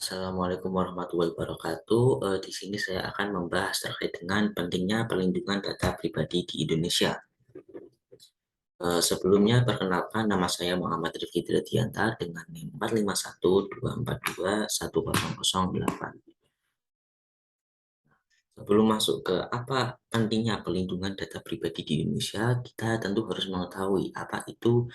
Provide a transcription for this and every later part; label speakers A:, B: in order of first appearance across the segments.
A: Assalamualaikum warahmatullahi wabarakatuh. Di sini saya akan membahas terkait dengan pentingnya perlindungan data pribadi di Indonesia. Sebelumnya, perkenalkan nama saya Muhammad Rifki Dredianta dengan NIM 45124210008. Sebelum masuk ke apa pentingnya perlindungan data pribadi di Indonesia, kita tentu harus mengetahui apa itu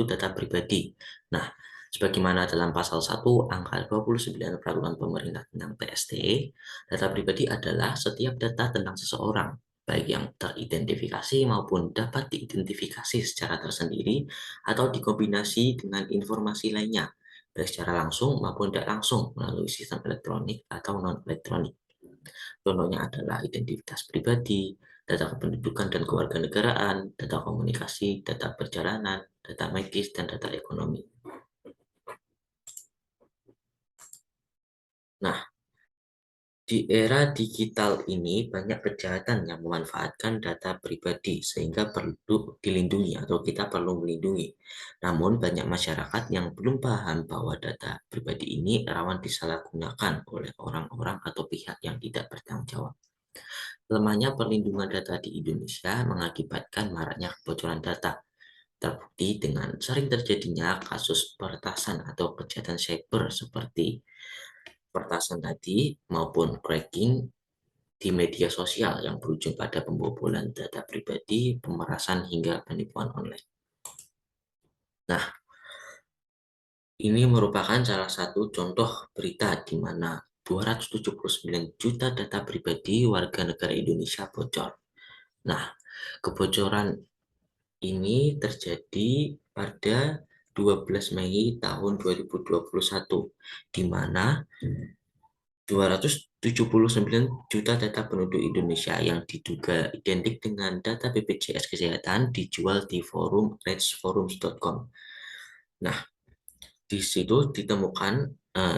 A: data pribadi. Nah, sebagaimana dalam pasal 1 angka 29 Peraturan Pemerintah tentang PSTE, data pribadi adalah setiap data tentang seseorang, baik yang teridentifikasi maupun dapat diidentifikasi secara tersendiri atau dikombinasi dengan informasi lainnya, baik secara langsung maupun tidak langsung melalui sistem elektronik atau non-elektronik. Contohnya adalah identitas pribadi, data kependudukan dan kewarganegaraan, data komunikasi, data perjalanan, data medis, dan data ekonomi. Nah, di era digital ini banyak kejahatan yang memanfaatkan data pribadi sehingga perlu dilindungi atau kita perlu melindungi. Namun banyak masyarakat yang belum paham bahwa data pribadi ini rawan disalahgunakan oleh orang-orang atau pihak yang tidak bertanggung jawab. Lemahnya perlindungan data di Indonesia mengakibatkan maraknya kebocoran data, terbukti dengan sering terjadinya kasus peretasan atau kejahatan cyber seperti peretasan tadi maupun cracking di media sosial yang berujung pada pembobolan data pribadi, pemerasan hingga penipuan online. Nah, ini merupakan salah satu contoh berita di mana 279 juta data pribadi warga negara Indonesia bocor. Nah, kebocoran ini terjadi pada 12 Mei tahun 2021, di mana 279 juta data penduduk Indonesia yang diduga identik dengan data BPJS Kesehatan dijual di forum retsforums.com. Nah, di situ ditemukan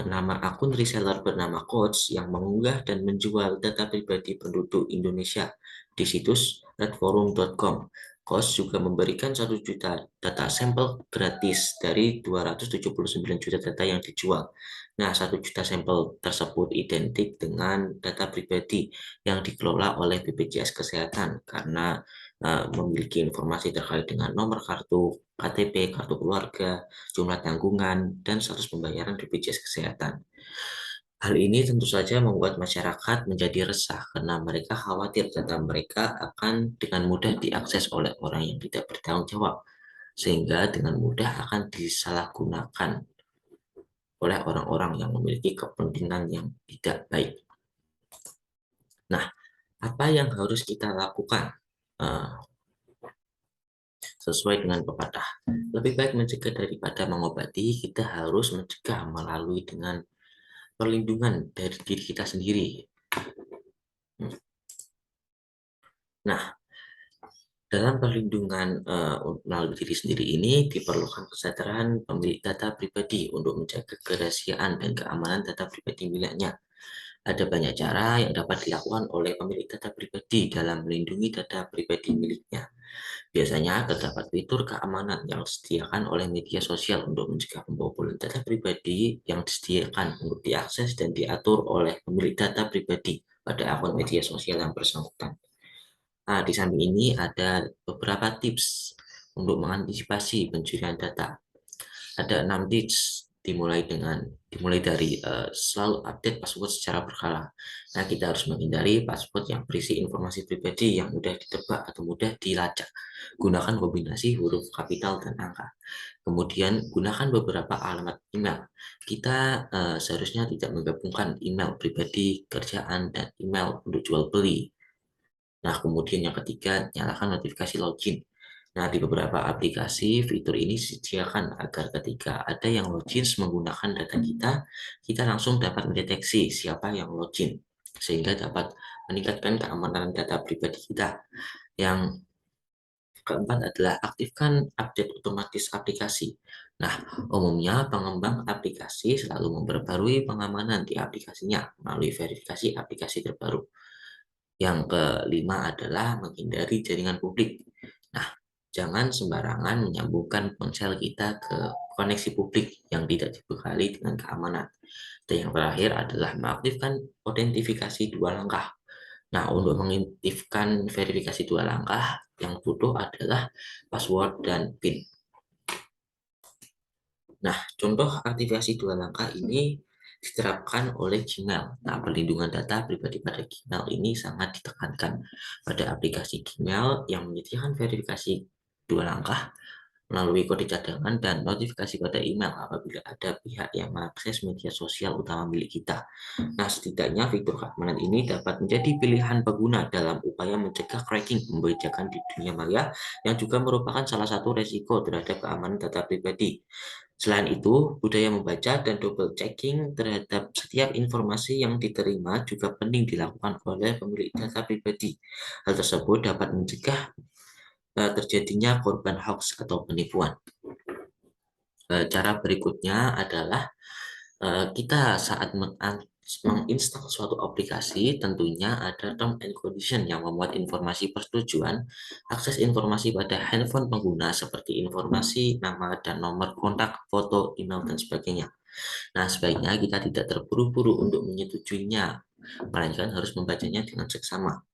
A: nama akun reseller bernama Coach yang mengunggah dan menjual data pribadi penduduk Indonesia di situs redforum.com. Coach juga memberikan 1 juta data sampel gratis dari 279 juta data yang dijual. Nah, 1 juta sampel tersebut identik dengan data pribadi yang dikelola oleh BPJS Kesehatan karena memiliki informasi terkait dengan nomor kartu, KTP, kartu keluarga, jumlah tanggungan, dan status pembayaran BPJS Kesehatan. Hal ini tentu saja membuat masyarakat menjadi resah karena mereka khawatir data mereka akan dengan mudah diakses oleh orang yang tidak bertanggung jawab, sehingga dengan mudah akan disalahgunakan oleh orang-orang yang memiliki kepentingan yang tidak baik. Nah, apa yang harus kita lakukan? Sesuai dengan pepatah, lebih baik mencegah daripada mengobati. Kita harus mencegah melalui dengan perlindungan dari diri kita sendiri. Nah, dalam perlindungan melalui diri sendiri ini diperlukan kesadaran pemilik data pribadi untuk menjaga kerahasiaan dan keamanan data pribadi miliknya. Ada banyak cara yang dapat dilakukan oleh pemilik data pribadi dalam melindungi data pribadi miliknya. Biasanya terdapat fitur keamanan yang disediakan oleh media sosial untuk mencegah pembobolan data pribadi yang disediakan untuk diakses dan diatur oleh pemilik data pribadi pada akun media sosial yang bersangkutan. Nah, di samping ini ada beberapa tips untuk mengantisipasi pencurian data. Ada 6 tips dimulai dari selalu update password secara berkala. Nah, kita harus menghindari password yang berisi informasi pribadi yang mudah ditebak atau mudah dilacak. Gunakan kombinasi huruf kapital dan angka. Kemudian gunakan beberapa alamat email. Kita seharusnya tidak menggabungkan email pribadi, kerjaan, dan email untuk jual beli. Nah, kemudian yang ketiga, nyalakan notifikasi login. Nah, di beberapa aplikasi, fitur ini disediakan agar ketika ada yang login menggunakan data kita, kita langsung dapat mendeteksi siapa yang login, sehingga dapat meningkatkan keamanan data pribadi kita. Yang keempat adalah aktifkan update otomatis aplikasi. Nah, umumnya pengembang aplikasi selalu memperbarui pengamanan di aplikasinya melalui verifikasi aplikasi terbaru. Yang kelima adalah menghindari jaringan publik. Nah, jangan sembarangan menyambungkan ponsel kita ke koneksi publik yang tidak dibekali dengan keamanan. Dan yang terakhir adalah mengaktifkan autentifikasi dua langkah. Nah, untuk mengaktifkan verifikasi dua langkah, yang butuh adalah password dan PIN. Nah, contoh aktivasi dua langkah ini diterapkan oleh Gmail. Nah, perlindungan data pribadi pada Gmail ini sangat ditekankan pada aplikasi Gmail yang menyediakan verifikasi dua langkah melalui kode cadangan dan notifikasi pada email apabila ada pihak yang mengakses media sosial utama milik kita. Nah, setidaknya fitur keamanan ini dapat menjadi pilihan pengguna dalam upaya mencegah cracking pembajakan di dunia maya yang juga merupakan salah satu resiko terhadap keamanan data pribadi. Selain itu, budaya membaca dan double checking terhadap setiap informasi yang diterima juga penting dilakukan oleh pemilik data pribadi. Hal tersebut dapat mencegah terjadinya korban hoax atau penipuan. Cara berikutnya adalah kita saat menginstal suatu aplikasi, tentunya ada term and condition yang memuat informasi persetujuan akses informasi pada handphone pengguna seperti informasi nama dan nomor kontak, foto, email, dan sebagainya. Nah, sebaiknya kita tidak terburu-buru untuk menyetujuinya, melainkan harus membacanya dengan seksama.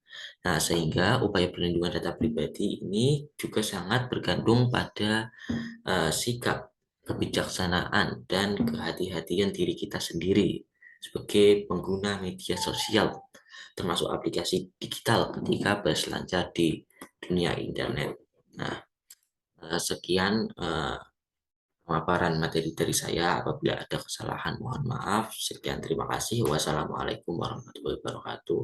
A: Nah, sehingga upaya perlindungan data pribadi ini juga sangat bergantung pada sikap, kebijaksanaan, dan kehati-hatian diri kita sendiri sebagai pengguna media sosial, termasuk aplikasi digital ketika berselancar di dunia internet. Nah, sekian pemaparan materi dari saya. Apabila ada kesalahan, mohon maaf. Sekian, terima kasih. Wassalamualaikum warahmatullahi wabarakatuh.